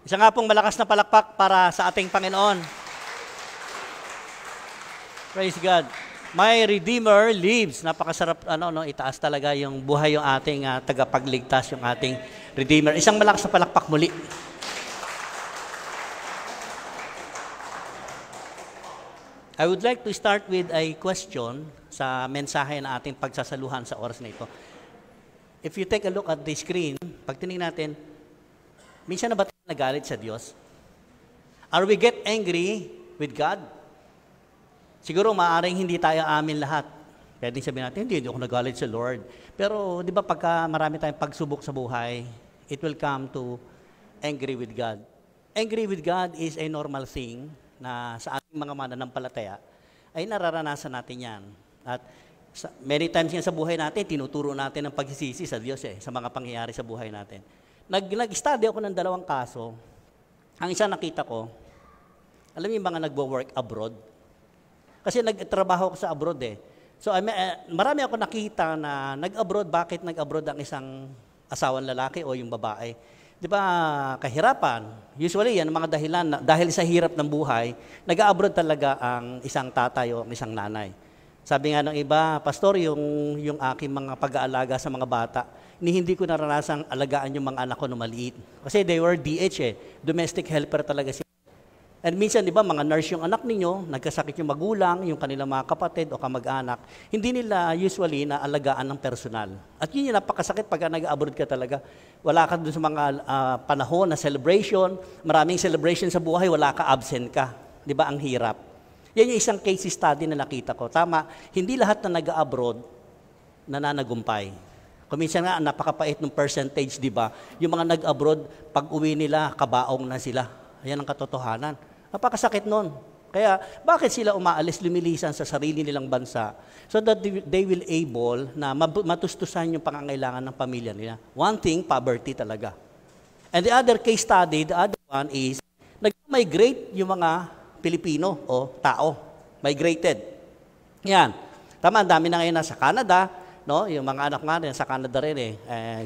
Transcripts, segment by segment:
Isa nga pong malakas na palakpak para sa ating Panginoon. Praise God. My Redeemer lives. Napakasarap itaas talaga yung buhay yung ating tagapagligtas, yung ating Redeemer. Isang malakas na palakpak muli. I would like to start with a question sa mensahe na ating pagsasaluhan sa oras na ito. If you take a look at the screen, pag tinignan natin, minsan na ba tayo nagalit sa Diyos? Are we get angry with God? Siguro maaaring hindi tayo amin lahat. Pwedeng sabihin natin, hindi ako nagalit sa Lord. Pero di ba pagka marami tayong pagsubok sa buhay, it will come to angry with God. Angry with God is a normal thing na sa ating mga mananampalataya ay nararanasan natin yan. At many times yan sa buhay natin, tinuturo natin ang pagsisisi sa Diyos sa mga pangyayari sa buhay natin. Nag-study ako ng 2 kaso. Ang isa nakita ko, alam niyo yung mga nagwo-work abroad? Kasi nagtrabaho ako sa abroad So marami ako nakita na nag-abroad. Bakit nag-abroad ang isang asawang lalaki o yung babae? Di ba, kahirapan. Usually, yan ang mga dahilan. Dahil sa hirap ng buhay, nag-abroad talaga ang isang tatay o ang isang nanay. Sabi nga ng iba, Pastor, yung aking mga pag-aalaga sa mga bata, hindi ko naranasang alagaan yung mga anak ko na maliit. Kasi they were DH domestic helper talaga sila. And minsan, di ba, mga nurse yung anak ninyo, nagkasakit yung magulang, yung kanilang mga kapatid o kamag-anak, hindi nila usually naalagaan ng personal. At yun yung napakasakit pag nag-abroad ka talaga. Wala ka dun sa mga panahon na celebration, maraming celebration sa buhay, wala ka, absent ka. Di ba, ang hirap. Yan yung isang case study na nakita ko. Tama, hindi lahat na nag-abroad nananagumpay. Kuminsan nga, napakapait ng percentage, di ba? Yung mga nag-abroad, pag uwi nila, kabaong na sila. Ayan ang katotohanan. Napakasakit nun. Kaya, bakit sila umaalis, lumilisan sa sarili nilang bansa so that they will able na matustusan yung pangangailangan ng pamilya nila. One thing, poverty talaga. And the other case study, the other one is, nag-migrate yung mga Pilipino o tao. Migrated. Yan. Tama, ang dami na ngayon nasa Canada, no? Yung mga anak nga rin, sa Canada rin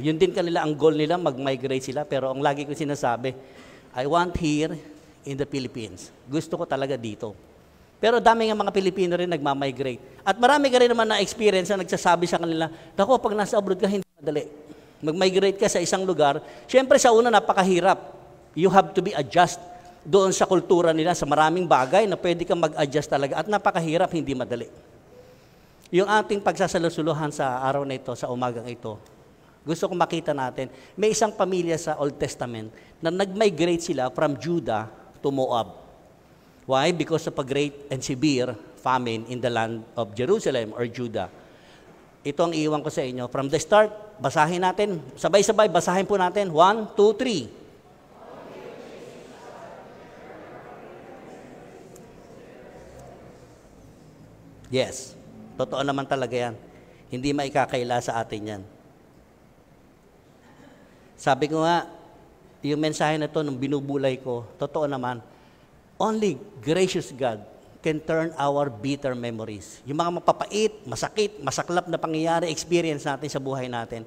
yun din kanila, ang goal nila, mag-migrate sila. Pero ang lagi ko sinasabi, I want here in the Philippines. Gusto ko talaga dito. Pero dami nga mga Pilipino rin nagmamigrate. At marami ka rin naman na experience na nagsasabi sa kanila, dako, pag nasa abroad ka, hindi madali. Mag-migrate ka sa isang lugar, syempre sa una napakahirap. You have to be adjust doon sa kultura nila, sa maraming bagay na pwede kang mag-adjust talaga. At napakahirap, hindi madali. Yung ating pagsasalusuluhan sa araw na ito, sa umagang ito, gusto kong makita natin, may isang pamilya sa Old Testament na nag-migrate sila from Judah to Moab. Why? Because of a great and severe famine in the land of Jerusalem or Judah. Ito ang iwan ko sa inyo. From the start, basahin natin. Sabay-sabay, basahin po natin. 1, 2, 3. Yes. Totoo naman talaga yan. Hindi maikakaila sa atin yan. Sabi ko nga, yung mensahe na to nung binubulay ko, totoo naman, only gracious God can turn our bitter memories. Yung mga mapapait, masakit, masaklap na pangyayari, experience natin sa buhay natin,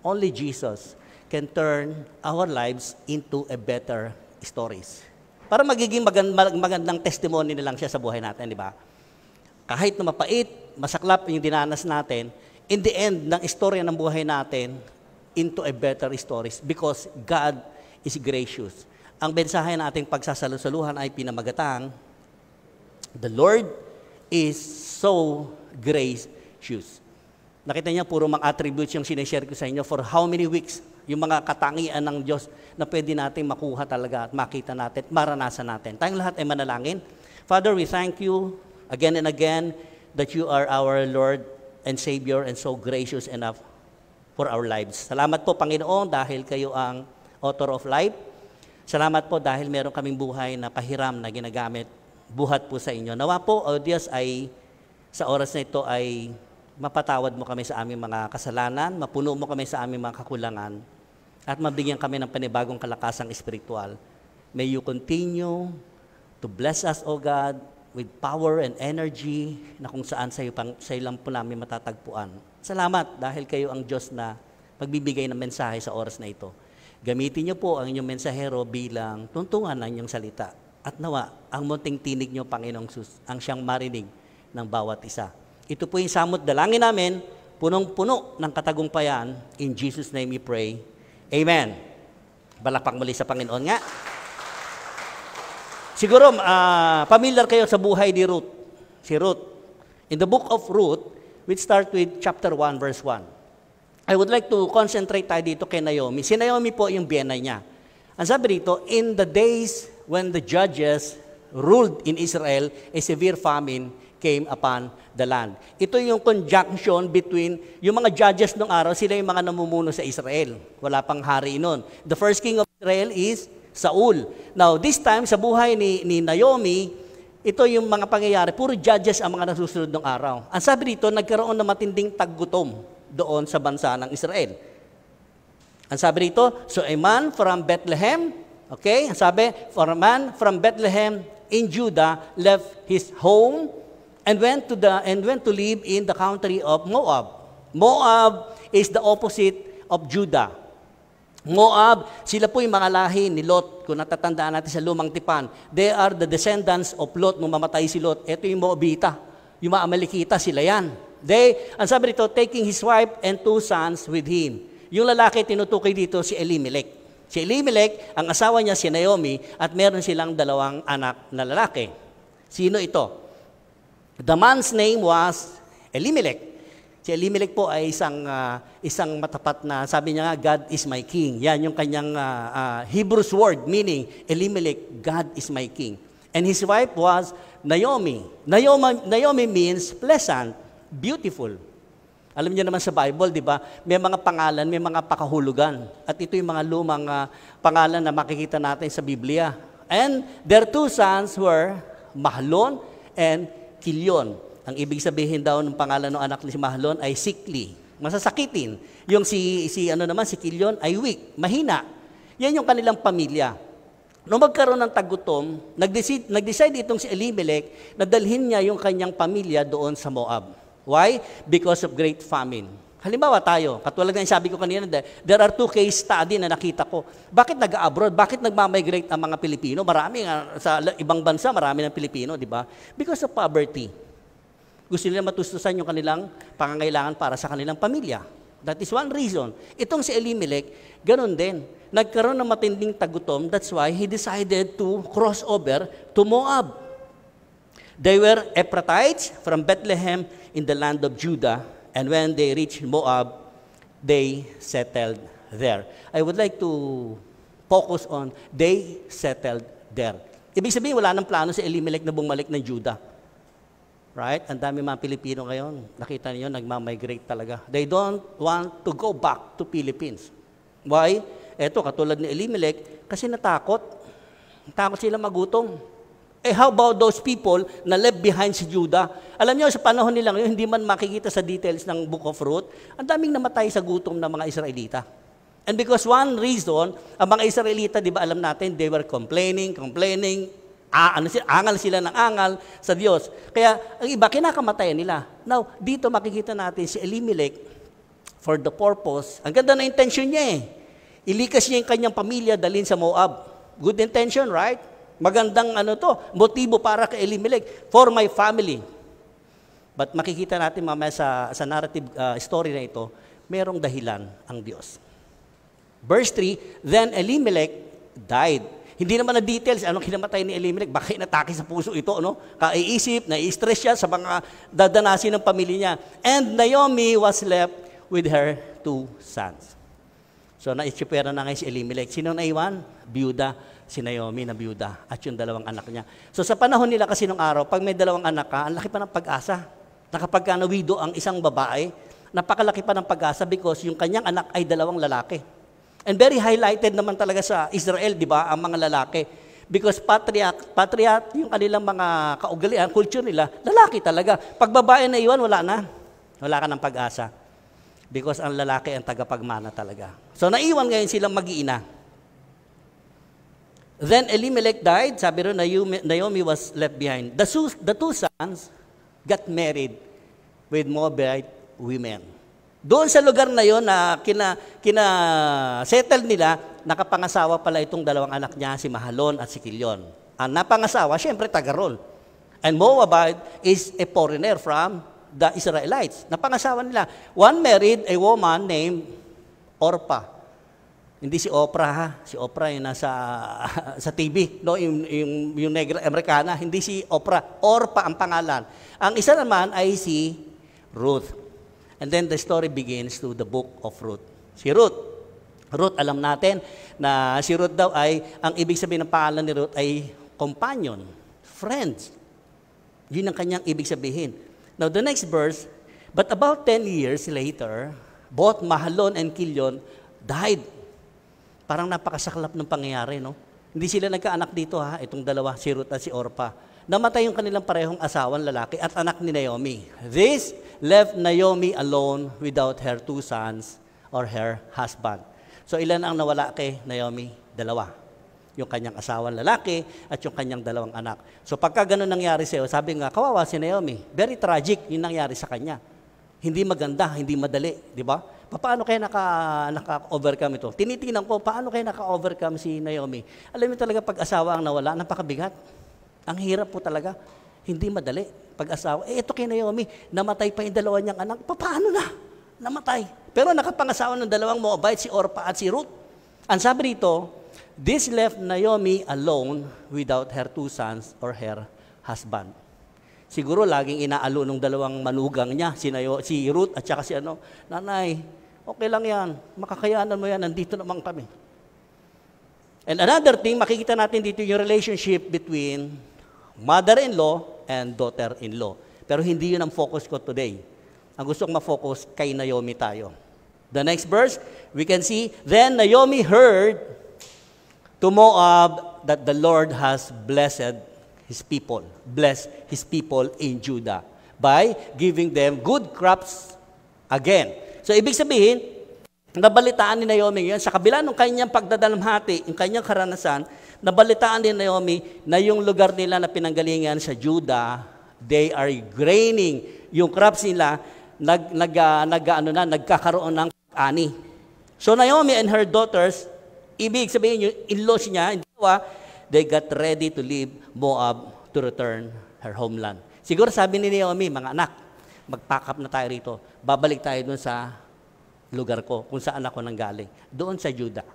only Jesus can turn our lives into a better stories. Para magiging magandang testimony na lang siya sa buhay natin, di ba? Kahit na mapait, masaklap yung dinanas natin, in the end ng istorya ng buhay natin, into a better stories because God is gracious. Ang mensahe na ating pagsasalusaluhan ay pinamagatang, the Lord is so gracious. Nakita niya, puro mga attributes yung sinishare ko sa inyo for how many weeks, yung mga katangian ng Diyos na pwede natin makuha talaga at makita natin, maranasan natin. Tayong lahat ay manalangin. Father, we thank you again and again that you are our Lord and Savior and so gracious enough for our lives. Salamat po, Panginoon, dahil kayo ang author of life. Salamat po dahil meron kaming buhay na pahiram na ginagamit. Buhat po sa inyo. Nawa po, O Diyos, ay sa oras na ito ay mapatawad mo kami sa aming mga kasalanan, mapuno mo kami sa aming mga kakulangan, at mabigyan kami ng panibagong kalakasang espiritual. May you continue to bless us, O God, with power and energy na kung saan sa iyo lang po namin matatagpuan. Salamat dahil kayo ang Diyos na magbibigay ng mensahe sa oras na ito. Gamitin niyo po ang inyong mensahero bilang tuntungan ng inyong salita. At nawa, ang munting tinig niyo, Panginoong Sus, ang siyang marinig ng bawat isa. Ito po yung samot dalangin namin, punong-puno ng katagumpayan. In Jesus' name we pray. Amen. Balakpak muli sa Panginoon nga. Siguro, familiar kayo sa buhay ni Ruth. Si Ruth. In the book of Ruth, we start with chapter 1, verse 1. I would like to concentrate tayo dito kay Naomi. Si Naomi po yung biyenay niya. Ang sabi dito, in the days when the judges ruled in Israel, a severe famine came upon the land. Ito yung conjunction between yung mga judges ng araw, sila yung mga namumuno sa Israel. Wala pang hari noon. The first king of Israel is Saul. Now, this time, sa buhay ni Naomi, ito yung mga pangyayari, puro judges ang mga nasusunod ng araw. Ang sabi dito, nagkaroon ng matinding taggutom doon sa bansa ng Israel. Ang sabi dito, so a man from Bethlehem, okay, ang sabi, for a man from Bethlehem in Judah left his home and went to live in the country of Moab. Moab is the opposite of Judah. Moab, sila po yung mga lahi ni Lot. Kung natatandaan natin sa Lumang Tipan, they are the descendants of Lot nung mamatay si Lot. Ito yung Moabita, yung mga Amalekita, sila yan. Ang sabi dito, taking his wife and 2 sons with him. Yung lalaki, tinutukoy dito si Elimelech. Si Elimelech, ang asawa niya si Naomi, at meron silang 2 anak na lalaki. Sino ito? The man's name was Elimelech. Si Elimelech po ay isang matapat na, sabi niya nga, God is my king. Yan yung kanyang Hebrew word, meaning, Elimelech, God is my king. And his wife was Naomi. Naomi means pleasant, beautiful. Alam niyo naman sa Bible, di ba? May mga pangalan, may mga pakahulugan. At ito yung mga lumang pangalan na makikita natin sa Biblia. And their 2 sons were Mahlon and Kilion. Ang ibig sabihin daw ng pangalan ng anak ni si Mahlon ay sickly, masasakitin. Yung si Kilion ay weak, mahina. Yan yung kanilang pamilya. Nung magkaroon ng tagutom, nag-decide itong si Elimelech na dalhin niya yung kanyang pamilya doon sa Moab. Why? Because of great famine. Halimbawa tayo, katulad ng sabi ko kanina, there are 2 case study na nakita ko. Bakit nag-abroad? Bakit nagmamigrate ang mga Pilipino? Marami sa ibang bansa, marami ng Pilipino, di ba? Because of poverty. Gusto nila matustusan yung kanilang pangangailangan para sa kanilang pamilya. That is one reason. Itong si Elimelech, ganun din. Nagkaroon ng matinding tagutom, that's why he decided to cross over to Moab. They were Ephrathites from Bethlehem in the land of Judah, and when they reached Moab, they settled there. I would like to focus on they settled there. Ibig sabihin, wala nang plano si Elimelech na bumalik ng Judah. Right? Ang dami mga Pilipino ngayon, nakita niyo, nagmamigrate talaga. They don't want to go back to Philippines. Why? Eto, katulad ni Elimelech, kasi natakot. Natakot sila magutom. How about those people na left behind si Judah? Alam niyo, sa panahon nila ngayon, hindi man makikita sa details ng Book of Ruth, ang daming namatay sa gutom ng mga Israelita. And because one reason, ang mga Israelita, di ba alam natin, they were complaining, angal sila ng angal sa Diyos. Kaya, ang iba, kinakamatayan nila. Now, dito makikita natin si Elimelech for the purpose, ang ganda na intention niya ilikas niya yung kanyang pamilya dalhin sa Moab. Good intention, right? Magandang motibo para kay Elimelech, for my family. But makikita natin mamaya sa narrative story na ito, merong dahilan ang Diyos. Verse 3, then Elimelech died. Hindi naman na details, anong kinamatay ni Elimelech, baka inatake sa puso ito, Kaiisip, nai-stress siya sa mga dadanasin ng pamilya niya. And Naomi was left with her 2 sons. So naitsipera na ngayon si Elimelech. Sino naiwan? Biyuda. Si Naomi na biyuda at yung 2 anak niya. So sa panahon nila kasi nung araw, pag may 2 anak ka, ang laki pa ng pag-asa. Nakapag na-widow ang isang babae, napakalaki pa ng pag-asa because yung kanyang anak ay 2 lalaki. And very highlighted naman talaga sa Israel, di ba, ang mga lalaki. Because patriarch, yung kanilang mga kaugalian, culture nila, lalaki talaga. Pag babae na iwan, wala na. Wala ka ng pag-asa. Because ang lalaki ang tagapagmana talaga. So naiwan ngayon silang mag-iina. Then Elimelech died, sabi rin, Naomi was left behind. The 2 sons got married with Moabite women. Doon sa lugar na yon na kina-settle nila, nakapangasawa pala itong dalawang anak niya, si Mahalon at si Kilion. Ang napangasawa, syempre taga-Rol. And Moabite is a foreigner from the Israelites. Napangasawa nila. One married a woman named Orpah. Hindi si Oprah, ha? Si Oprah yung nasa sa TV, no? Yung negra Amerikana. Hindi si Oprah. Orpah ang pangalan. Ang isa naman ay si Ruth. And then the story begins to the book of Ruth. Si Ruth. Ruth, alam natin na si Ruth daw ay, ang ibig sabihin ng pangalan ni Ruth ay companion, friends. Yun ang kanyang ibig sabihin. Now, the next verse, but about 10 years later, both Mahalon and Kilion died. Parang napakasaklap ng pangyayari, no? Hindi sila nagkaanak dito, ha? Itong dalawa, si Ruth at si Orpah. Namatay yung kanilang parehong asawang lalaki at anak ni Naomi. This left Naomi alone without her 2 sons or her husband. So, ilan ang nawala kay Naomi? 2. Yung kanyang asawang lalaki at yung kanyang 2 anak. So, pagka ganun nangyari sa'yo, sabi nga, kawawa si Naomi. Very tragic yung nangyari sa kanya. Hindi maganda, hindi madali, di ba? Paano kaya naka-overcome ito? Tinitingnan ko, paano kaya naka-overcome si Naomi? Alam mo talaga, pag-asawa ang nawala, napakabigat. Ang hirap po talaga. Hindi madali. Pag-asawa, ito kay Naomi, namatay pa yung 2 niyang anak. Paano na? Namatay. Pero nakapangasawa ng 2 Moabite, si Orpah at si Ruth. Ang sabi dito, this left Naomi alone without her 2 sons or her husband. Siguro laging inaalo ng 2 manugang niya, si Ruth at saka si nanay, okay lang yan, makakayanan mo yan, nandito naman kami. And another thing, makikita natin dito yung relationship between mother-in-law and daughter-in-law. Pero hindi yun ang focus ko today. Ang gusto kong ma-focus, kay Naomi tayo. The next verse, we can see, then Naomi heard to Moab that the Lord has blessed His people in Judah by giving them good crops again. So, ibig sabihin, nabalitaan ni Naomi yun, sa kabila ng kanyang pagdadalamhati, yung kanyang karanasan, nabalitaan ni Naomi na yung lugar nila na pinanggalingan sa Judah, they are graining. Yung crops nila, nagkakaroon ng ani. So, Naomi and her daughters, ibig sabihin yung in-laws niya, they got ready to leave Moab to return her homeland. Siguro sabi ni Naomi, mga anak, mag-pack up na tayo rito. Babalik tayo doon sa lugar ko, kung saan ako nanggaling. Doon sa Judah.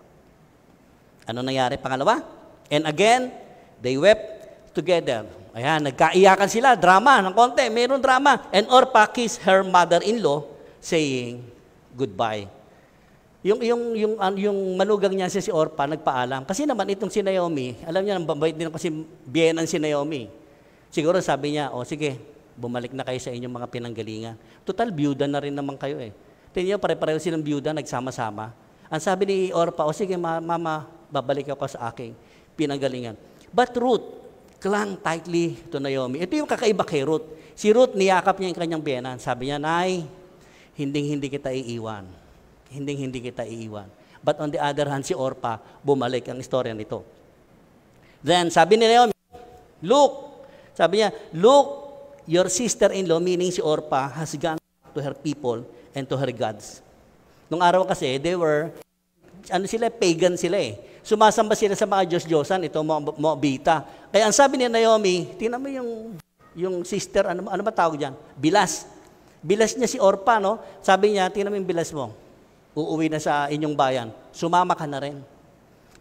Ano nangyari? Pangalawa? And again, they wept together. Ayan, nagkaiyakan sila. Drama ng konti. Mayroon drama. And Orpah kissed her mother-in-law saying, goodbye. Yung manugang niya si Orpah, nagpaalam. Kasi naman itong si Naomi, alam niya, bambait din kasi biyenan si Naomi. Siguro sabi niya, sige, bumalik na kayo sa inyong mga pinanggalingan. Total, byuda na rin naman kayo eh. Tingnan niyo, pare-pareho silang byuda, nagsama-sama. Ang sabi ni Orpah, sige mama, babalik ako sa aking pinanggalingan. But Ruth clung tightly to Naomi. Ito yung kakaiba kay Ruth. Si Ruth, niyakap niya yung kanyang biyenan. Sabi niya, Nay, hindi kita iiwan. Hindi kita iiwan. But on the other hand, si Orpah, bumalik ang istorya nito. Then, sabi ni Naomi, look, sabi niya, look, your sister-in-law, meaning si Orpah, has gone to her people and to her gods. Nung araw kasi, they were, pagan sila eh. Sumasamba sila sa mga Diyos-Diyosan, ito Moabita. Kaya ang sabi ni Naomi, tingnan mo yung sister, ano ba tawag dyan? Bilas. Bilas niya si Orpah, no? Sabi niya, tingnan mo yung bilas mo. Uuwi na sa inyong bayan. Sumama ka na rin.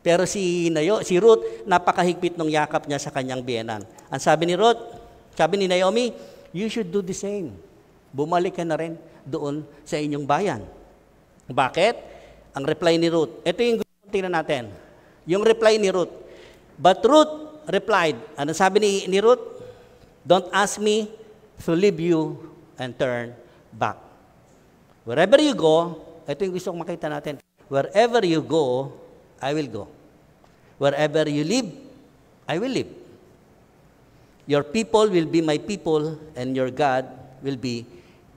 Pero si Ruth, napakahigpit ng yakap niya sa kanyang biyenan. Ang sabi ni Ruth, sabi ni Naomi, you should do the same. Bumalik ka na rin doon sa inyong bayan. Bakit? Ang reply ni Ruth. Ito yung gusto tingnan natin. Yung reply ni Ruth. But Ruth replied, ano sabi ni Ruth? Don't ask me to leave you and turn back. Wherever you go, ito yung gusto kong makita natin. Wherever you go, I will go. Wherever you live, I will live. Your people will be my people, and your God will be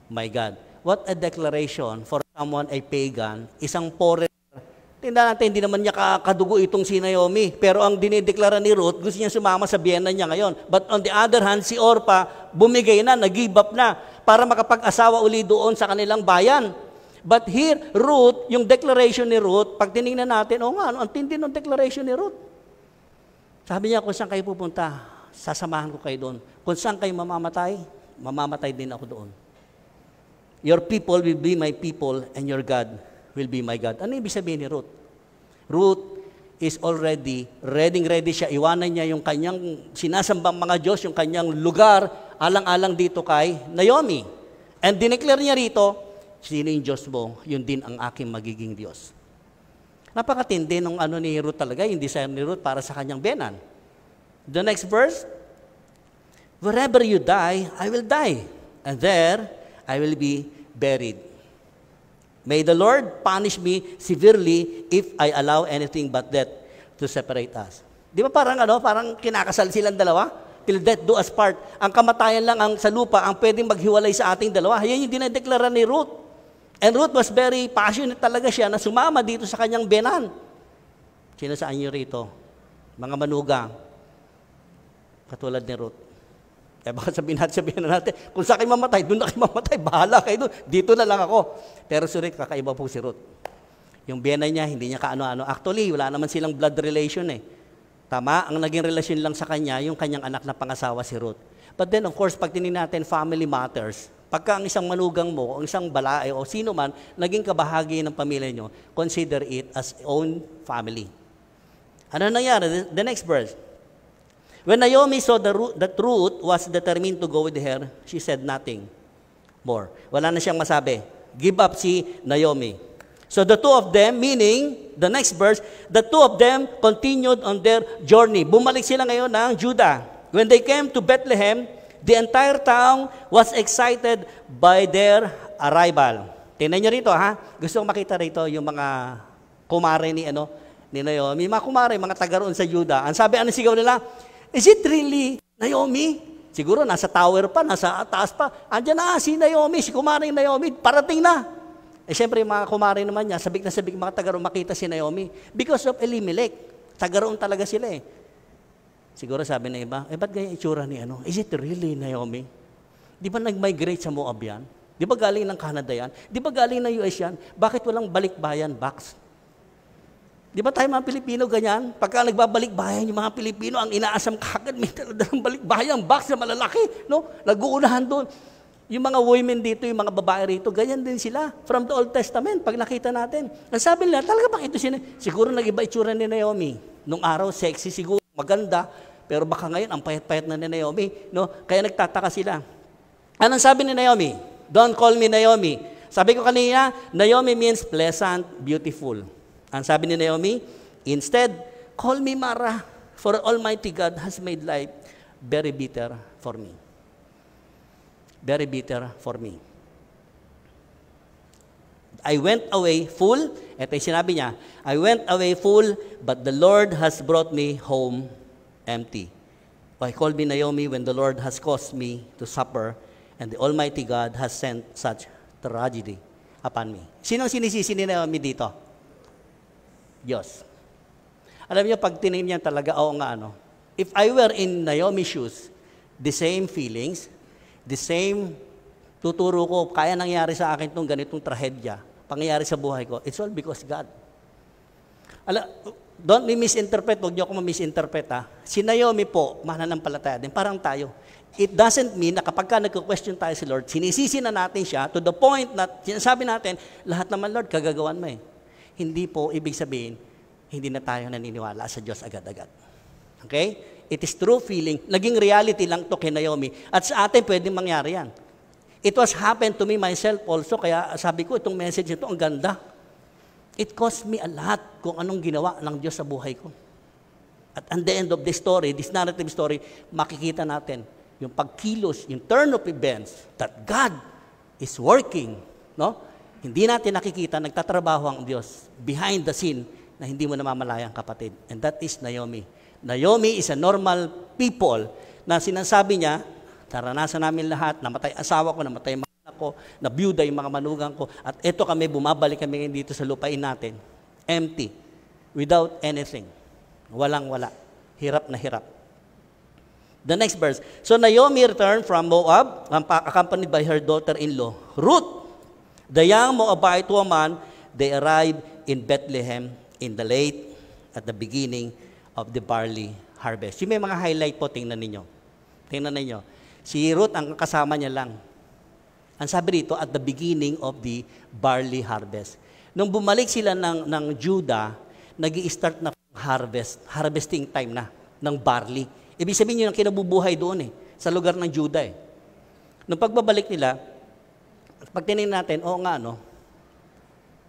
my God. What a declaration for someone, a pagan, isang foreigner. Tingnan natin, hindi naman niya kadugo itong si Naomi. Pero ang dinideklara ni Ruth, gusto niya sumama sa biyenan niya ngayon. But on the other hand, si Orpah, bumigay na, nag-give up na, para makapag-asawa uli doon sa kanilang bayan. But here, Ruth, yung declaration ni Ruth, pag tinignan natin, ang tindi ng declaration ni Ruth. Sabi niya, kung saan kayo pupunta, sasamahan ko kayo doon. Kung saan kayo mamamatay, mamamatay din ako doon. Your people will be my people, and your God will be my God. Ano ibig sabihin ni Ruth? Ruth is already ready siya. Iwanan niya yung kanyang sinasambang mga Diyos, yung kanyang lugar, alang-alang dito kay Naomi. And dineclare niya rito, sino yung Diyos mo, yun din ang aking magiging Diyos. Napakatindi nung ni Ruth talaga, yung desire ni Ruth para sa kanyang benan. The next verse, wherever you die, I will die, and there I will be buried. May the Lord punish me severely if I allow anything but death to separate us. Di ba parang kinakasal silang dalawa? Till death do us part. Ang kamatayan lang sa lupa ang pwedeng maghiwalay sa ating dalawa. Yan yung dinedeklara ni Ruth. And Ruth was very passionate talaga siya na sumama dito sa kanyang benan. Sino sa inyo rito? Mga manugang. Katulad ni Ruth. Kaya baka sabihin natin, kung sa akin mamatay, doon na kayo mamatay, bahala kayo doon. Dito na lang ako. Pero sulit, kakaiba po si Ruth. Yung biyenan niya, hindi niya kaano-ano. Actually, wala naman silang blood relation eh. Tama, ang naging relasyon lang sa kanya, yung kanyang anak na pangasawa si Ruth. But then, of course, pag tinignan natin family matters, pagka ang isang manugang mo, ang isang balae, o sino man, naging kabahagi ng pamilya nyo, consider it as own family. Ano nangyari? The next verse. When Naomi saw that Ruth was determined to go with her, she said nothing more. Wala na siyang masabi. Give up si Naomi. So the two of them, meaning, the next verse, the two of them continued on their journey. Bumalik sila ngayon ng Judah. When they came to Bethlehem, the entire town was excited by their arrival. Tingnan niyo rito, ha? Gusto kong makita rito yung mga kumare ni Naomi. Mga kumare, mga taga roon sa Judah. Ang sabi, sigaw nila? Is it really Naomi? Siguro nasa tower pa, nasa taas pa. Andiyan na si Naomi, si kumaring Naomi, parating na. Siyempre yung mga kumare naman niya, sabik na sabik mga taga-roon makita si Naomi. Because of Elimelech. Taga-roon talaga sila eh. Siguro sabi na iba, ba't ganyan itsura ni Is it really Naomi? Di ba nag-migrate sa Moab yan? Di ba galing ng Canada yan? Di ba galing ng US yan? Bakit walang balikbayan box? Di ba tayo mga Pilipino ganyan? Pagka nagbabalik-bayan yung mga Pilipino, ang inaasam kagad, may dalang balik-bayan, box na malalaki, no? Nag-uunahan doon. Yung mga women dito, yung mga babae rito, ganyan din sila. From the Old Testament, pag nakita natin. Ang sabi nila, talaga bang ito siguro nag-iba itsura ni Naomi. Nung araw, sexy siguro, maganda, pero baka ngayon, ang payat-payat na ni Naomi, no? Kaya nagtataka sila. Anong sabi ni Naomi? Don't call me Naomi. Sabi ko kanina, Naomi means pleasant, beautiful. Ang sabi ni Naomi, instead, call me Mara, for Almighty God has made life very bitter for me. Very bitter for me. I went away full, ito yung sinabi niya, I went away full, but the Lord has brought me home empty. I called me Naomi when the Lord has caused me to suffer, and the Almighty God has sent such tragedy upon me. Sinong sinisisi ni Naomi dito? Diyos. Alam niyo, pag tinignan niya talaga, if I were in Naomi's shoes, the same feelings, the same tuturo ko, kaya nangyari sa akin itong ganitong trahedya, pangyayari sa buhay ko, it's all because God. Don't misinterpret, huwag niyo ako ma-misinterpret, ha? Si Naomi po, mananampalataya din, parang tayo. It doesn't mean na kapag ka nagko-question tayo si Lord, sinisisi na natin siya to the point na sinasabi natin, lahat naman Lord, kagagawan mo eh. Hindi po ibig sabihin, hindi na tayo naniniwala sa Diyos agad-agad. Okay? It is true feeling. Naging reality lang to kay Naomi. At sa atin, pwedeng mangyari yan. It was happened to me myself also, kaya sabi ko, itong message nito, ang ganda. It cost me a lot kung anong ginawa ng Diyos sa buhay ko. At at the end of this story, this narrative story, makikita natin yung pagkilos, yung turn of events, that God is working, no? Hindi natin nakikita, nagtatrabaho ang Diyos behind the scene na hindi mo namamalayang kapatid. And that is Naomi. Naomi is a normal people na sinasabi niya, naranasan namin lahat, namatay asawa ko, namatay mga anak ko, nabiyuda yung mga manugang ko, at eto kami, bumabalik kami ngayon dito sa lupain natin. Empty. Without anything. Walang-wala. Hirap na hirap. The next verse. So Naomi returned from Moab, accompanied by her daughter-in-law, Ruth, The young Moabite woman, they arrived in Bethlehem in the late, at the beginning of the barley harvest. Yung may mga highlight po, tingnan ninyo. Tingnan ninyo. Si Ruth, ang kasama niya lang. Ang sabi dito, at the beginning of the barley harvest. Nung bumalik sila ng Judah, nag-i-start na harvesting time na ng barley. Ibig sabihin yun ang kinabubuhay doon sa lugar ng Judah Nung pagbabalik nila, pag tinignan natin, oo nga,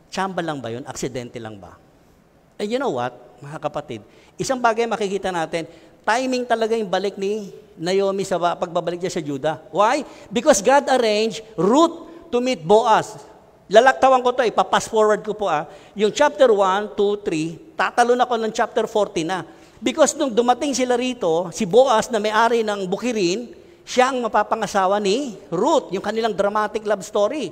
tsamba lang ba yun? Aksidente lang ba? And you know what, mga kapatid, isang bagay makikita natin, timing talaga yung balik ni Naomi sa pagbabalik niya sa Judah. Why? Because God arranged Ruth to meet Boaz. Lalaktawan ko to, ipapass forward ko po Yung chapter 1, 2, 3, tatalon ako ng chapter 40 na. Because nung dumating sila rito, si Boaz na may-ari ng bukirin, siya ang mapapangasawa ni Ruth, yung kanilang dramatic love story.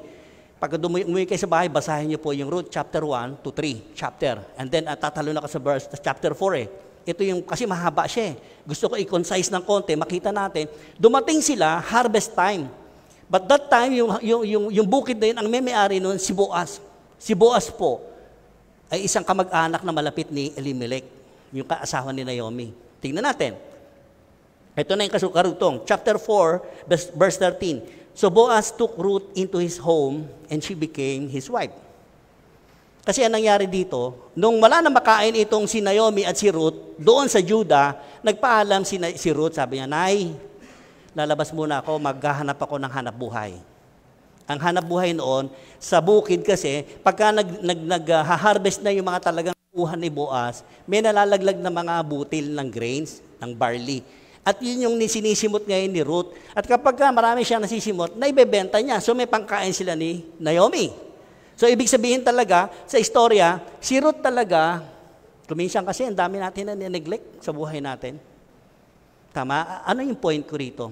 Pag umuwi kayo sa bahay, basahin niyo po yung Ruth chapter 1 to 3 chapter. And then tatalon ako sa verse chapter 4 Ito yung, kasi mahaba siya Gusto ko i-concise ng konti, makita natin. Dumating sila, harvest time. But that time, yung bukid na yun, ang may-ari nun, si Boaz. Si Boaz po, ay isang kamag-anak na malapit ni Elimelech, yung kaasawa ni Naomi. Tingnan natin. Ito na yung karugtong. Chapter 4, verse 13. So Boaz took Ruth into his home and she became his wife. Kasi ang nangyari dito, nung wala na makain itong si Naomi at si Ruth, doon sa Judah, nagpaalam si Ruth, sabi niya, Nay, lalabas muna ako, maghahanap ako ng hanap buhay. Ang hanap buhay noon, sa bukid kasi, pagka nag-harvest na yung mga talagang kuhan ni Boaz, may nalalaglag na mga butil ng grains, ng barley. At yun yung sinisimot ngayon ni Ruth. At kapag marami siyang nasisimot, naibebenta niya. So may pangkain sila ni Naomi. So ibig sabihin talaga, sa istorya, si Ruth talaga, kuminsan kasi ang dami natin na neglect sa buhay natin. Tama? Ano yung point ko rito?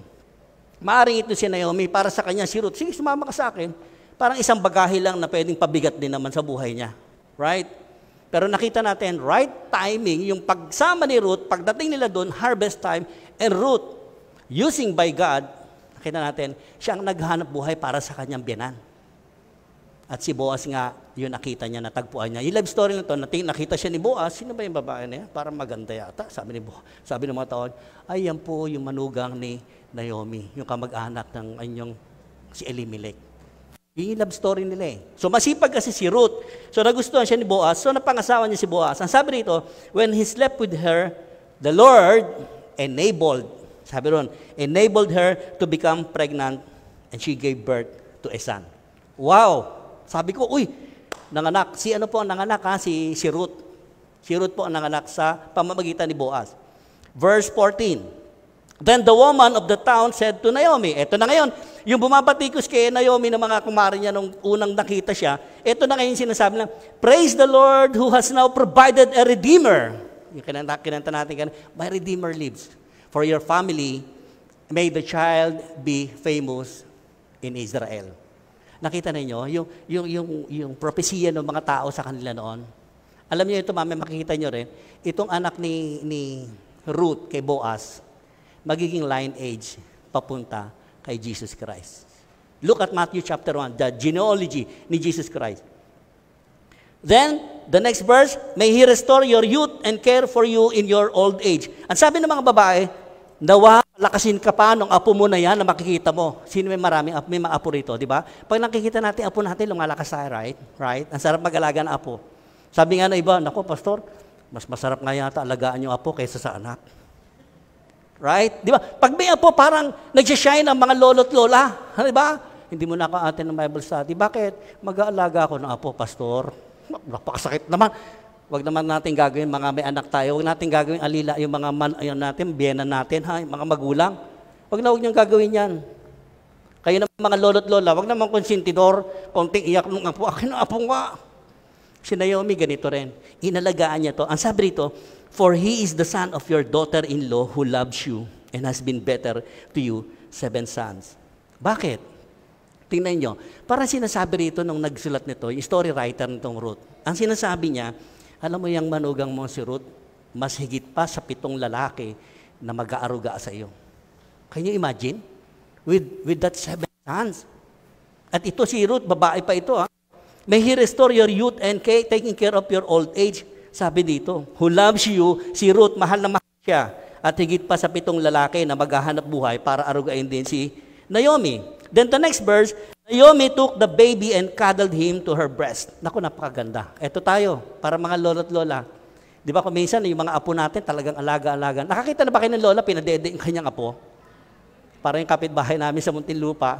Maaring ito si Naomi, para sa kanya si Ruth, sige, sumama ka sa akin. Parang isang bagahe lang na pwedeng pabigat din naman sa buhay niya. Right? Pero nakita natin, right timing, yung pagsama ni Ruth, pagdating nila doon, harvest time, and Ruth, using by God, nakita natin, siya ang naghanap buhay para sa kanyang biyanan. At si Boaz nga, yun nakita niya, natagpuan niya. Yung love story na to, nakita siya ni Boaz, sino ba yung babae na yan? Parang maganda yata. Sabi ng mga taon, ay yan po yung manugang ni Naomi, yung kamag-anak ng anyong si Elimelech. Yung love story nila So masipag kasi si Ruth. So nagustuhan siya ni Boaz. So napangasawa niya si Boaz. Ang sabi rito, when he slept with her, the Lord enabled her to become pregnant and she gave birth to a son. Wow! Sabi ko, nanganak. Si ano po ang nanganak Si Ruth. Si Ruth po ang nanganak sa pamamagitan ni Boaz. Verse 14. Then the woman of the town said to Naomi, eto na ngayon, yung bumabatikos kay Naomi ng mga kumari niya nung unang nakita siya, eto na ngayon sinasabi lang, praise the Lord who has now provided a redeemer. Yung kinanta natin, my redeemer lives. For your family, may the child be famous in Israel. Nakita ninyo, yung propesya ng mga tao sa kanila noon. Alam niyo ito, mamaya makikita niyo rin, itong anak ni Ruth kay Boaz, magiging lineage papunta kay Jesus Christ. Look at Matthew chapter 1, the genealogy ni Jesus Christ. Then, the next verse, may He restore your youth and care for you in your old age. Ang sabi ng mga babae, nawa, lakasin ka pa nung apo mo na yan na makikita mo. Sino may may mga apo rito, di ba? Pag nakikita natin apo natin, lumalakas tayo, right? Ang sarap mag-alaga ng apo. Sabi nga na iba, nako, pastor, mas masarap nga yata alagaan yung apo kaysa sa anak. Right? Di ba? Pag may apo, parang nagsishine ang mga lolo't lola. Di ba? Hindi mo na ako atin ng Bible study. Bakit? Mag-aalaga ako ng apo, pastor. Napakasakit naman. Huwag naman natin gagawin, mga may anak tayo. Huwag natin gagawin alila, yung mga biyenan natin, yung mga magulang. Huwag niyong gagawin yan. Kayo naman mga lolo't lola, huwag naman konsentidor, konting iyak ng apo. Akin ang apo nga. Si Naomi, ganito rin. Inalagaan niya to. Ang sabi rito, for he is the son of your daughter-in-law who loves you and has been better to you 7 sons. Bakit? Tingnan nyo. Parang sinasabi rito nung nagsulat nito, yung story writer nitong Ruth. Ang sinasabi niya, alam mo yung manugang mo si Ruth, mas higit pa sa 7 lalaki na mag-aaruga sa iyo. Can you imagine? With that 7 sons. At ito si Ruth, babae pa ito. May He restore your youth and taking care of your old age. Sabi dito, who loves you, si Ruth, mahal na mahal siya. At higit pa sa 7 lalaki na maghahanap buhay para arugain din si Naomi. Then the next verse, Naomi took the baby and cuddled him to her breast. Naku, napakaganda. Ito tayo, para mga lolo't lola. Di ba kung minsan, yung mga apo natin talagang alaga-alaga. Nakakita na ba kayo ng lola, pinadede yung kanyang apo? Para yung kapitbahay namin sa Muntinlupa,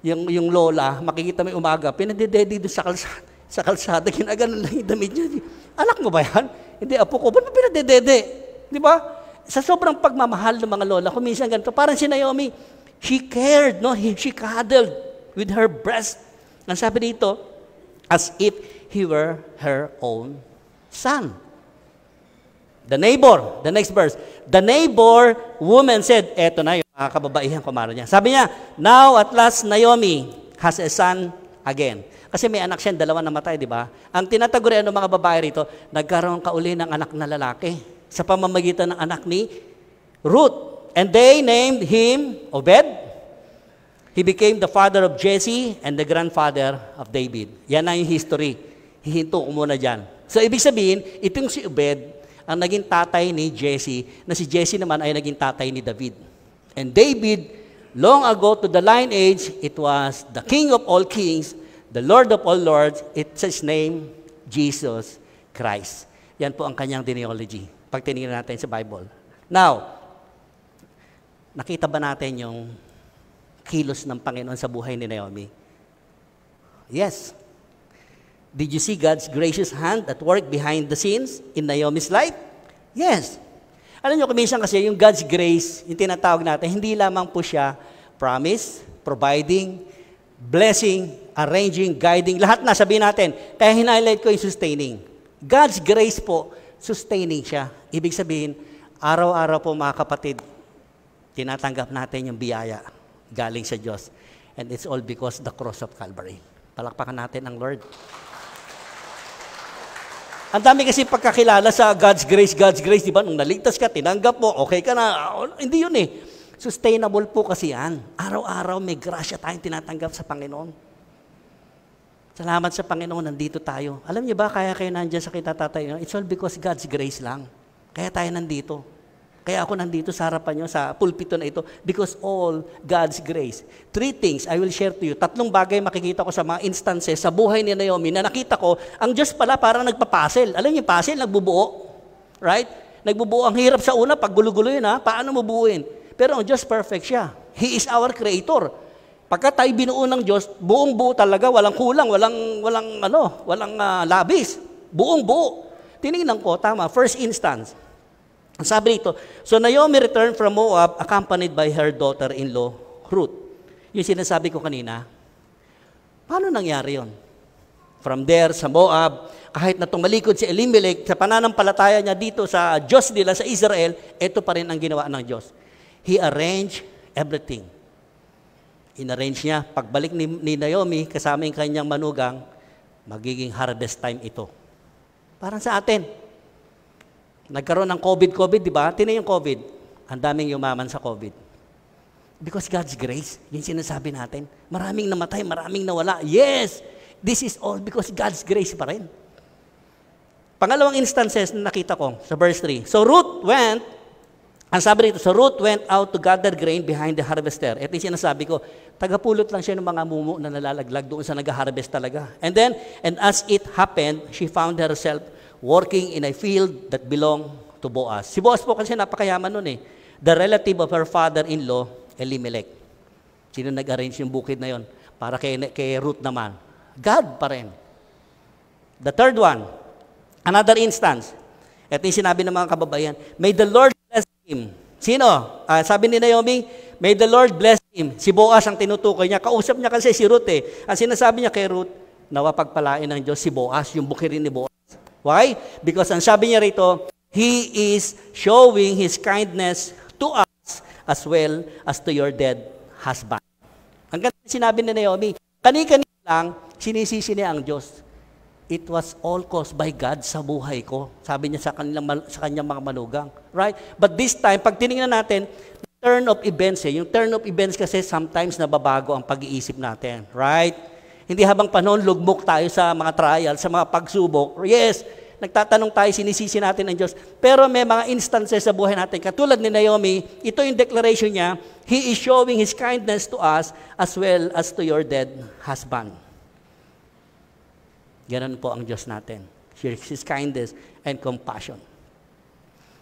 yung lola, makikita may umaga, pinadede doon sa kalsada, ginaganon lang yung damit niya. Anak mo ba yan? Hindi, apo ko, ba't mo pinadede? Di ba? Sa sobrang pagmamahal ng mga lola, kung minsan ganito, parang si Naomi, she cared, no? She cuddled with her breast. Ang sabi dito, as if he were her own son. The neighbor, the next verse, the neighbor woman said, eto na yung mga kababaihan kumaro niya. Sabi niya, now at last Naomi has a son again. Kasi may anak siya, 2 namatay, di ba? Ang tinatagurian ng mga babae rito, nagkaroon ka uli ng anak na lalaki sa pamamagitan ng anak ni Ruth. And they named him Obed. He became the father of Jesse and the grandfather of David. Yan na yung history. Hihinto ko muna dyan. So, ibig sabihin, itong si Obed, ang naging tatay ni Jesse, na si Jesse naman ay naging tatay ni David. And David, long ago to the lineage, it was the King of all kings, the Lord of all lords. It's his name, Jesus Christ. Yan po ang kanyang genealogy. Pag tinignan natin sa Bible. Now, nakita ba natin yung kilos ng Panginoon sa buhay ni Naomi? Yes. Did you see God's gracious hand at work behind the scenes in Naomi's life? Yes. Alam niyo, kuminsan kasi yung God's grace, yung tinatawag natin, hindi lamang po siya promise, providing, blessing, arranging, guiding, lahat na sabihin natin. Kaya hinighlight ko yung sustaining. God's grace po, sustaining siya. Ibig sabihin, araw-araw po mga kapatid, tinatanggap natin yung biyaya galing sa Diyos. And it's all because the cross of Calvary. Palakpakan natin ang Lord. Ang dami kasi pagkakilala sa God's grace, di ba? Nung naligtas ka, tinanggap mo, okay ka na. Hindi yun eh. Sustainable po kasi yan. Araw-araw may grasya tayong tinatanggap sa Panginoon. Salamat sa Panginoon, nandito tayo. Alam niyo ba, kaya kayo nandiyan sa kita tatay, it's all because God's grace lang. Kaya tayo nandito. Kaya ako nandito sa harapan nyo, sa pulpito na ito, because all God's grace. 3 things I will share to you. 3 bagay makikita ko sa mga instances sa buhay ni Naomi na nakita ko, ang Diyos pala parang nagpa-puzzle. Alam niyo, puzzle, nagbubuo. Right? Nagbubuo. Ang hirap sa una, pag gulo-gulo yun, paano mo buuin? Pero ang Diyos perfect siya. He is our creator. Pagka tayo binuo ng Diyos, buong buo talaga, walang kulang, walang labis. Buong buo. Tinignan ko, tama, first instance. Ang sabi rito, so Naomi returned from Moab accompanied by her daughter-in-law, Ruth. Yung sinasabi ko kanina, paano nangyari yon? From there, sa Moab, kahit na tumalikod si Elimelech, sa pananampalataya niya dito sa Diyos nila, sa Israel, ito pa rin ang ginawa ng Diyos. He arranged everything. In-arrange niya, pagbalik ni Naomi, kasama yung kanyang manugang, magiging harvest time ito. Parang sa atin. Nagkaroon ng COVID, di ba? Tingnan yung COVID. Ang daming yumaman sa COVID. Because God's grace, yung sinasabi natin. Maraming namatay, maraming nawala. Yes! This is all because God's grace pa rin. Pangalawang instances na nakita ko sa verse 3. So Ruth went, ang sabi rito, so Ruth went out to gather grain behind the harvester. Ito yung sinasabi ko, tagapulot lang siya ng mga mumu na nalalaglag doon sa nag-harvest talaga. And as it happened, she found herself working in a field that belonged to Boaz. Si Boaz po kasi napakayaman nun eh. The relative of her father-in-law, Elimelech. Sino nag-arrange yung bukid na yon? Para kay Ruth naman. God pa rin. The third one, another instance. Ito yung sinabi ng mga kababaihan, may the Lord bless him. Sino? Sabi ni Naomi, may the Lord bless him. Si Boaz ang tinutukoy niya. Kausap niya kasi si Ruth eh. Ang sinasabi niya kay Ruth, nawa pagpalain ng Diyos si Boaz, yung bukirin ni Boaz. Why? Because ang sabi niya rito, He is showing His kindness to us as well as to your dead husband. Ang ganda sinabi ni Naomi, kani-kani lang, sinisisi niya ang Diyos. It was all caused by God sa buhay ko. Sabi niya sa kanyang mga manugang. Right? But this time, pag tinignan natin, turn of events yung turn of events kasi sometimes nababago ang pag-iisip natin. Right? Hindi habang panahon, lugmok tayo sa mga trial, sa mga pagsubok. Yes, nagtatanong tayo, sinisisi natin ang Diyos. Pero may mga instances sa buhay natin. Katulad ni Naomi, ito yung declaration niya, He is showing His kindness to us as well as to your dead husband. Ganun po ang Diyos natin. His kindness and compassion.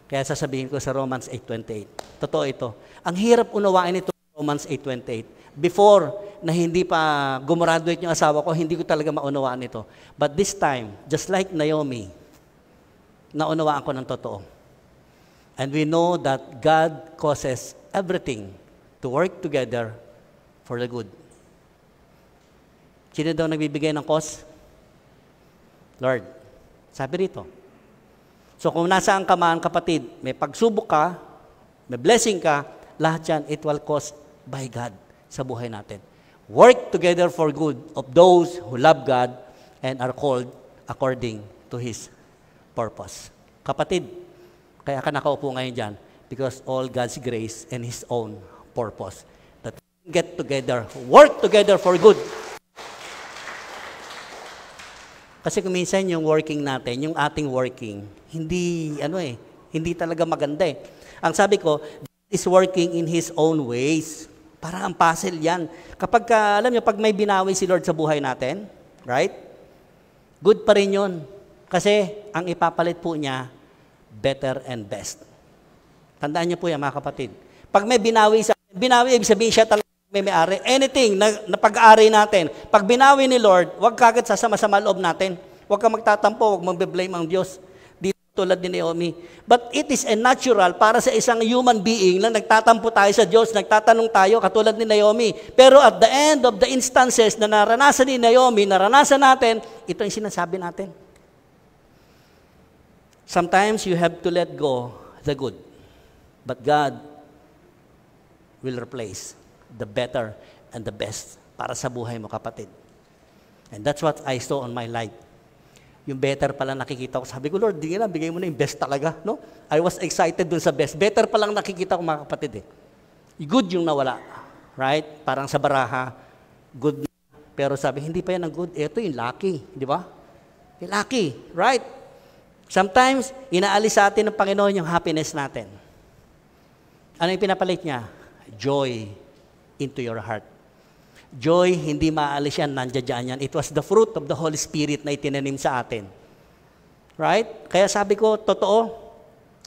Kaya sasabihin ko sa Romans 8:28. Totoo ito. Ang hirap unawain ito sa Romans 8:28. Before, na hindi pa gumraduate yung asawa ko, hindi ko talaga maunawaan ito. But this time, just like Naomi, naunawaan ko ng totoo. And we know that God causes everything to work together for the good. Sino daw nagbibigay ng cause? Lord. Sabi rito. So kung nasaan ka man, kapatid, may pagsubok ka, may blessing ka, lahat yan, it will cause by God sa buhay natin. Work together for good of those who love God and are called according to His purpose. Kapatid, kaya ka nakaupo ngayon dyan because all God's grace and His own purpose. That we get together, work together for good. Kasi kung minsan yung working natin, yung ating working, hindi talaga maganda eh. Ang sabi ko, God is working in His own ways. Parang ang puzzle yan. Alam niyo, pag may binawi si Lord sa buhay natin, right? Good pa rin yun. Kasi ang ipapalit po niya, better and best. Tandaan niyo po yan, mga kapatid. Pag may binawi, ibig sabihin siya talaga may-ari. Anything na pag-aari natin, pag binawi ni Lord, huwag kagad sasama-sama loob natin. Huwag ka magtatampo, huwag magbe-blame ang Diyos. Dito tulad ni Naomi. But it is a natural para sa isang human being na nagtatampo tayo sa Diyos, nagtatanong tayo katulad ni Naomi. Pero at the end of the instances na naranasan ni Naomi, naranasan natin, ito yung sinasabi natin. Sometimes you have to let go the good. But God will replace the better and the best para sa buhay mo, kapatid. And that's what I saw on my life. Yung better pala nakikita ko. Sabi ko, Lord, bigay mo na yung best talaga. No? I was excited dun sa best. Better palang nakikita ko, mga kapatid. Good yung nawala. Right? Parang sa baraha, good. Pero sabi, hindi pa yan ang good. Ito yung lucky. Di ba? Yung lucky. Right? Sometimes, inaalis sa atin ng Panginoon yung happiness natin. Ano yung pinapalit niya? Joy into your heart. Joy, hindi maalis yan, nandiyan yan. It was the fruit of the Holy Spirit na itinanim sa atin. Right? Kaya sabi ko, totoo,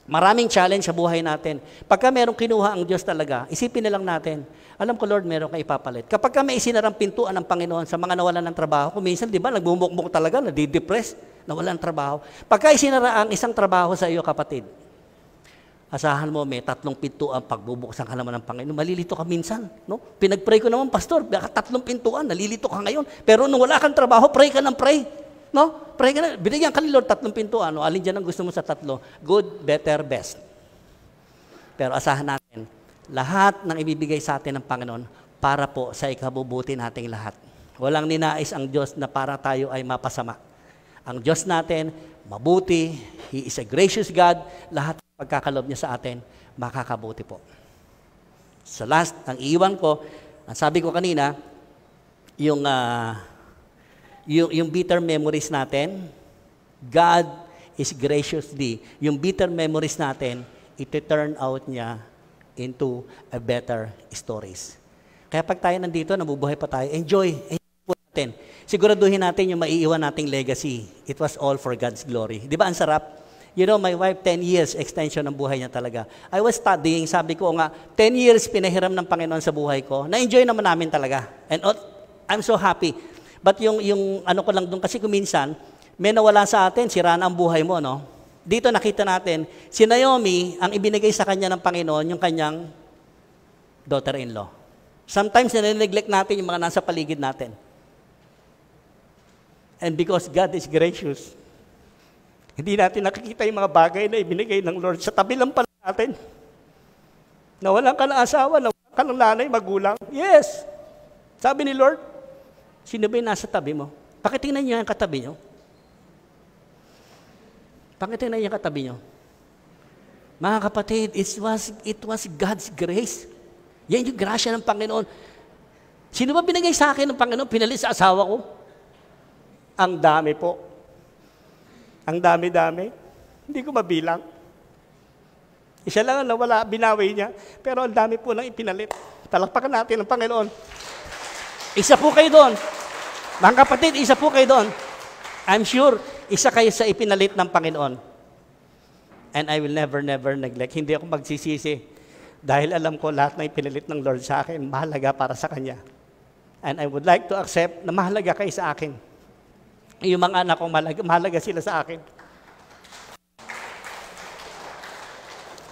maraming challenge sa buhay natin. Pagka merong kinuha ang Diyos talaga, isipin na lang natin, alam ko, Lord, meron kang ipapalit. Kapag may isinarang pintuan ng Panginoon sa mga nawalan ng trabaho, kung minsan, di ba, nagbumukmuk talaga, nadidepress, nawalan ng trabaho. Pagka isinara ang isang trabaho sa iyo, kapatid, asahan mo, may 3 pintuan, pagbubuksan ka naman ng Panginoon, malilito ka minsan. No? Pinag-pray ko naman, Pastor, 3 pintuan, nalilito ka ngayon. Pero nung wala kang trabaho, pray ka ng pray. No? Pray ka na, binigyan ka ni Lord 3 pintuan. No? Alin dyan ang gusto mo sa 3? Good, better, best. Pero asahan natin, lahat ng ibibigay sa atin ng Panginoon para po sa ikabubuti nating lahat. Walang ninais ang Diyos na para tayo ay mapasama. Ang Diyos natin, mabuti, He is a gracious God, lahat pagkakalob niya sa atin, makakabuti po. Sa last, ang iiwan ko, ang sabi ko kanina, yung bitter memories natin, God is graciously, yung bitter memories natin, iti-turn out niya into a better stories. Kaya pag tayo nandito, nabubuhay pa tayo, enjoy po natin. Siguraduhin natin yung maiiwan nating legacy. It was all for God's glory. Di ba ang sarap? You know, my wife, 10 years extension ng buhay niya talaga. I was studying, sabi ko nga, 10 years pinahiram ng Panginoon sa buhay ko. Na-enjoy naman namin talaga. And I'm so happy. But yung ano ko lang doon, kasi kuminsan, may nawala sa atin, sira na ang buhay mo, no? Dito nakita natin, si Naomi, ang ibinigay sa kanya ng Panginoon, yung kanyang daughter-in-law. Sometimes, nare-neglect natin yung mga nasa paligid natin. And because God is gracious, hindi natin nakikita yung mga bagay na ibinigay ng Lord. Sa tabi lang pala natin. Nawalan ka ng asawa, nawalan ka ng nanay, magulang. Yes! Sabi ni Lord, sino ba yung nasa tabi mo? Pakitingnan niyo yung katabi niyo. Pakitingnan niyo yung katabi niyo. Mga kapatid, it was God's grace. Yan yung grasya ng Panginoon. Sino ba binigay sa akin ng Panginoon? Pinalit sa asawa ko? Ang dami po. Ang dami-dami. Hindi ko mabilang. Isa lang ang nawala, binawi niya. Pero ang dami po lang ipinalit. Talakpakan natin ang Panginoon. Isa po kayo doon. Mga kapatid, isa po kayo doon. I'm sure, isa kayo sa ipinalit ng Panginoon. And I will never neglect. Hindi ako magsisisi. Dahil alam ko lahat na ipinalit ng Lord sa akin, mahalaga para sa Kanya. And I would like to accept na mahalaga kayo sa akin. Yung mga anak ko, mahalaga sila sa akin.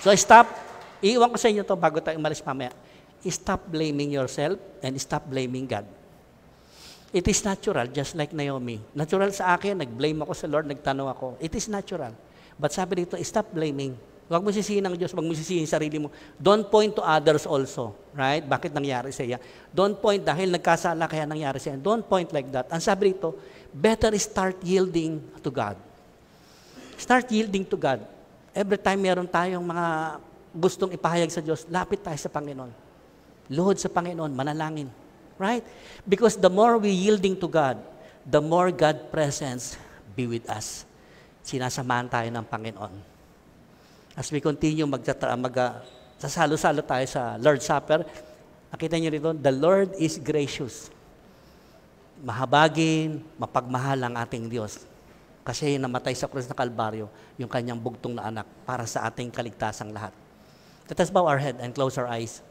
So stop. Iiwan ko sa inyo to bago tayo umalis mamaya. Stop blaming yourself and stop blaming God. It is natural, just like Naomi. Natural sa akin, nag-blame ako sa Lord, nagtanong ako. It is natural. But sabi dito, stop blaming. Huwag mo sisihin ng Diyos, huwag mo sisihin sarili mo. Don't point to others also. Right? Bakit nangyari sa iya? Don't point dahil nagkasala kaya nangyari sa iya. Don't point like that. Ang sabi dito, better start yielding to God. Start yielding to God. Every time meron tayong mga gustong ipahayag sa Diyos, lapit tayo sa Panginoon. Luhod sa Panginoon, manalangin. Right? Because the more we yielding to God, the more God presence be with us. Sinasamahan tayo ng Panginoon. As we continue sasalo-salo tayo sa Lord's Supper, nakita niyo rito, the Lord is gracious. Mahabagin, mapagmahal ang ating Diyos. Kasi namatay sa krus na Kalbaryo, yung kanyang bugtong na anak para sa ating kaligtasang lahat. Let us bow our head and close our eyes.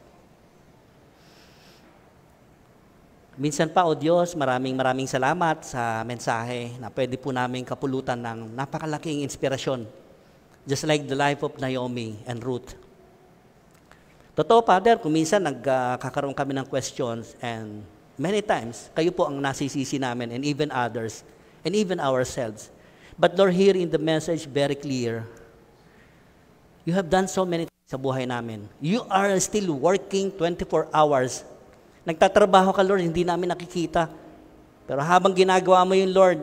Minsan pa, O Diyos, maraming salamat sa mensahe na pwede po namin kapulutan ng napakalaking inspirasyon. Just like the life of Naomi and Ruth. Totoo, Father, kung minsan nagkakaroon kami ng questions and many times, kayo po ang nasisisi namin and even others and even ourselves. But Lord, here in the message, very clear, you have done so many things sa buhay namin. You are still working 24 hours. Nagtatrabaho ka, Lord, hindi namin nakikita. Pero habang ginagawa mo yun, Lord,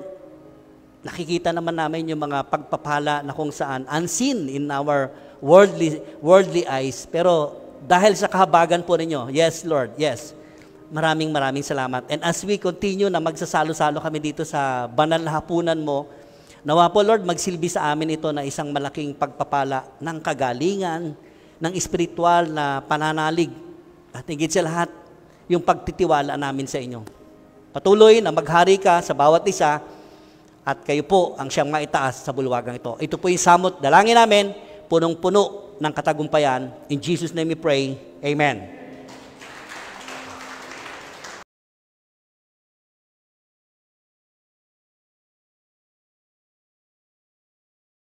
nakikita naman namin yung mga pagpapala na kung saan unseen in our worldly eyes. Pero dahil sa kahabagan po ninyo, yes, Lord, yes. Maraming salamat. And as we continue na magsasalo-salo kami dito sa banal na hapunan mo, nawa po, Lord, magsilbi sa amin ito na isang malaking pagpapala ng kagalingan, ng espiritual na pananalig. At higit sa lahat, yung pagtitiwala namin sa inyo. Patuloy na maghari ka sa bawat isa, at kayo po ang siyang maitaas sa bulwagang ito. Ito po yung samot dalangin namin, punong-puno ng katagumpayan. In Jesus' name we pray. Amen.